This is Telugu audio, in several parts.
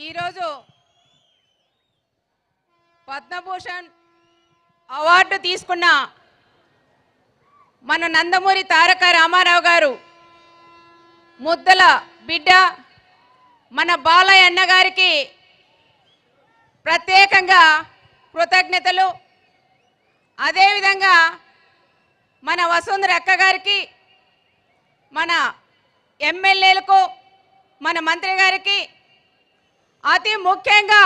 ఈరోజు పద్మభూషణ్ అవార్డు తీసుకున్న మన నందమూరి తారక రామారావు గారు ముద్దల బిడ్డ మన బాలయ్య అన్న గారికి ప్రత్యేకంగా కృతజ్ఞతలు. అదేవిధంగా మన వసుంధర అక్క గారికి, మన ఎమ్మెల్యేలకు, మన మంత్రి గారికి, అతి ముఖ్యంగా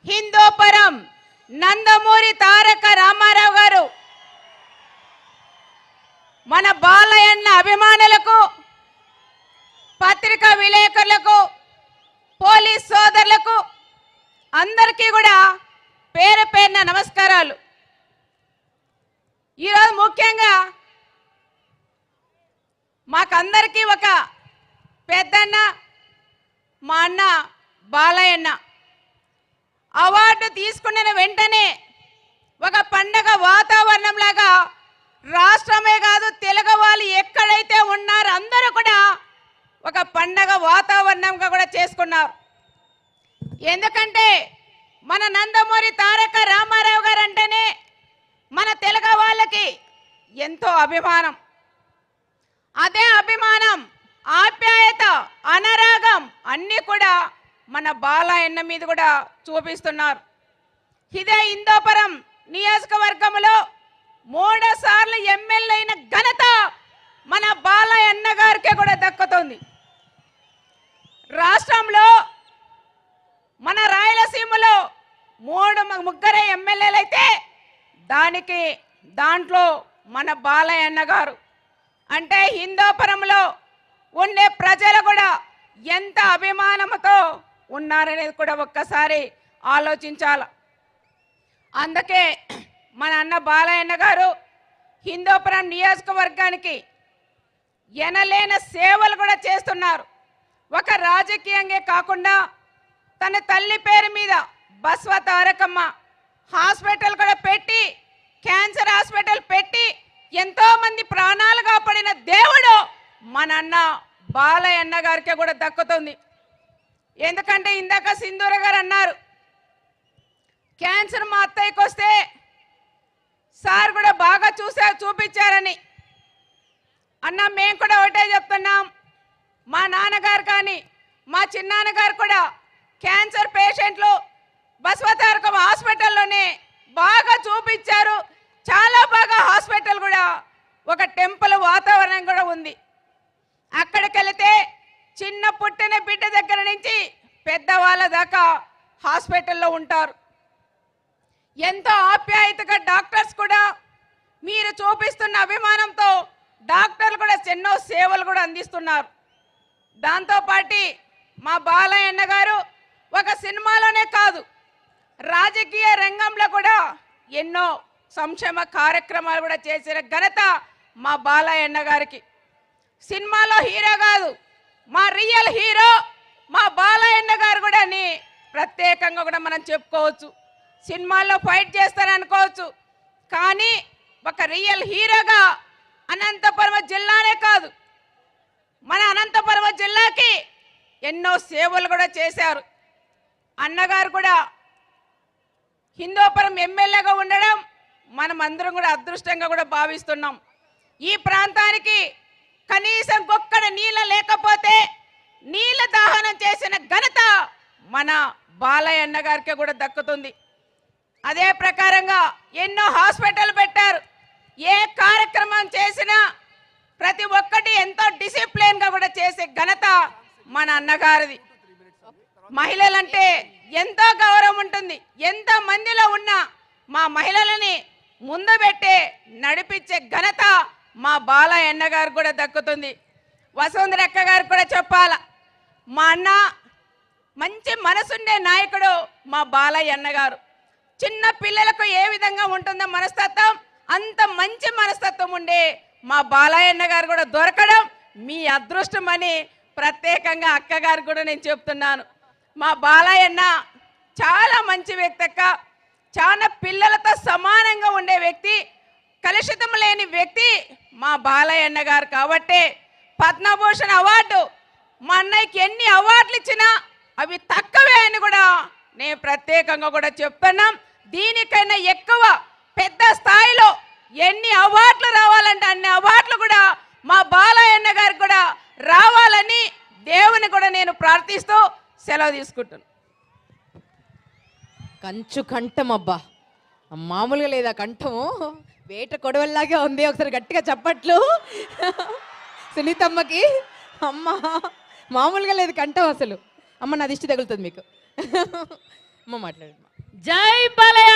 హిందూపురం నందమూరి తారక రామారావు గారు మన బాలయ్యన్న అభిమానులకు, పత్రికా విలేకరులకు, పోలీస్ సోదరులకు అందరికీ కూడా పేరు పేరున నమస్కారాలు. ఈరోజు ముఖ్యంగా మాకందరికీ ఒక పెద్దన్న మా అన్న బాలయ్యన్న అవార్డు తీసుకున్న వెంటనే ఒక పండగ వాతావరణం లాగా రాష్ట్రమే కాదు తెలుగు వాళ్ళు ఎక్కడైతే ఉన్నారో అందరూ కూడా ఒక పండగ వాతావరణంగా కూడా చేసుకున్నారు. ఎందుకంటే మన నందమూరి తారక రామారావు గారు అంటేనే మన తెలుగు వాళ్ళకి ఎంతో అభిమానం. అదే అభిమానం, ఆప్యాయత, అనురాగం అన్నీ కూడా మన బాలయ్యన్న మీద కూడా చూపిస్తున్నారు. ఇదే హిందూపురం నియోజకవర్గంలో 3 సార్లు ఎమ్మెల్యే అయిన ఘనత మన బాలయ్యన్న గారికి కూడా దక్కుతుంది. రాష్ట్రంలో మన రాయలసీమలో 3 ఎమ్మెల్యేలు అయితే దాంట్లో మన బాలయ్యన్న గారు అంటే హిందూపురంలో ఉండే ప్రజలు కూడా ఎంత అభిమానంతో ఉన్నారనేది కూడా ఒక్కసారి ఆలోచించాలి. అందుకే మన అన్న బాలయ్యన్న గారు హిందూపురం నియోజకవర్గానికి ఎనలేని సేవలు కూడా చేస్తున్నారు. ఒక రాజకీయంగా కాకుండా తన తల్లి పేరు మీద బస్వ తారకమ్మ హాస్పిటల్ కూడా పెట్టి, క్యాన్సర్ హాస్పిటల్ పెట్టి ఎంతో మంది ప్రాణాలు కాపాడిన దేవుడు మన అన్న బాలయ్యన్న గారికి కూడా దక్కుతుంది. ఎందుకంటే ఇందాక సింధూర గారు అన్నారు క్యాన్సర్ మా అత్తయ్యకి వస్తే సార్ కూడా బాగా చూపించారని. అన్న మేము కూడా ఒకటే చెప్తున్నాం, మా నాన్నగారు కానీ మా చిన్నాన్నగారు కూడా క్యాన్సర్ పేషెంట్లు బసవతారకమ్మ హాస్పిటల్లోనే బాగా చూపించారు. చాలా బాగా హాస్పిటల్ కూడా ఒక టెంపుల్ వాతావరణం కూడా ఉంది. అక్కడికి వెళితే చిన్న పుట్టిన బిడ్డ దగ్గర నుంచి పెద్దవాళ్ళ దాకా హాస్పిటల్లో ఉంటారు. ఎంతో ఆప్యాయతగా డాక్టర్స్ కూడా మీరు చూపిస్తున్న అభిమానంతో డాక్టర్లు కూడా ఎన్నో సేవలు కూడా అందిస్తున్నారు. దాంతోపాటు మా బాలయ్యన్న గారు ఒక సినిమాలోనే కాదు రాజకీయ రంగంలో కూడా ఎన్నో సంక్షేమ కార్యక్రమాలు కూడా చేసిన ఘనత మా బాలయ్యన్న గారికి. సినిమాలో హీరో కాదు, మా రియల్ హీరో మా బాలయ్యన్న గారు కూడా అని ప్రత్యేకంగా కూడా మనం చెప్పుకోవచ్చు. సినిమాల్లో ఫైట్ చేస్తారనుకోవచ్చు, కానీ ఒక రియల్ హీరోగా అనంతపురం జిల్లానే కాదు మన అనంతపురం జిల్లాకి ఎన్నో సేవలు కూడా చేశారు. అన్నగారు కూడా హిందూపురం ఎమ్మెల్యేగా ఉండడం మనం అందరం కూడా అదృష్టంగా కూడా భావిస్తున్నాం. ఈ ప్రాంతానికి కనీసం ఒక్కడ నీళ్ళ లేకపోతే నీళ్ళ దాహనం చేసిన ఘనత మన బాలయ్యన్న గారికి కూడా దక్కుతుంది. అదే ప్రకారంగా ఎన్నో హాస్పిటల్ పెట్టారు. ఏ కార్యక్రమం చేసినా ప్రతి ఒక్కటి ఎంతో డిసిప్లిన్గా కూడా చేసే ఘనత మన అన్నగారిది. మహిళలంటే ఎంతో గౌరవం ఉంటుంది. ఎంత మందిలో ఉన్న మా మహిళలని ముందు పెట్టే నడిపించే ఘనత మా బాలయ్యన్న గారు కూడా దక్కుతుంది. వసుంధర అక్క గారు కూడా చెప్పాల, మా అన్న మంచి మనసుండే నాయకుడు మా బాలయ్యన్న గారు. చిన్న పిల్లలకు ఏ విధంగా ఉంటుందో మనస్తత్వం, అంత మంచి మనస్తత్వం ఉండే మా బాలయ్యన్న గారు కూడా దొరకడం మీ అదృష్టం అని ప్రత్యేకంగా అక్క గారు కూడా నేను చెప్తున్నాను. మా బాలయ్యన్న చాలా మంచి వ్యక్తి అక్క, చాలా పిల్లలతో సమానంగా ఉండే వ్యక్తి, కలుషితం లేని వ్యక్తి మా బాలయ్యన్న గారు. కాబట్టి పద్మభూషణ్ అవార్డు మా అన్నయ్యకి ఎన్ని అవార్డులు ఇచ్చినా అవి తక్కువే అని కూడా నేను ప్రత్యేకంగా కూడా చెప్తున్నాం. దీనికైనా ఎక్కువ పెద్ద స్థాయిలో ఎన్ని అవార్డులు రావాలంటే అన్ని అవార్డులు కూడా మా బాలయ్య గారికి కూడా రావాలని దేవుని కూడా నేను ప్రార్థిస్తూ సెలవు తీసుకుంటున్నాను. కంచు కంఠం అబ్బా, మామూలుగా లేదా కంఠము, వేట కొడవల్లాగే ఉంది. ఒకసారి గట్టిగా చప్పట్లు సునీతమ్మకి. అమ్మ మామూలుగా లేదు కంఠం అసలు. అమ్మ నా దిష్టి తగులుతుంది మీకు. అమ్మ మాట్లాడమ్మా. జై బాలయ్య.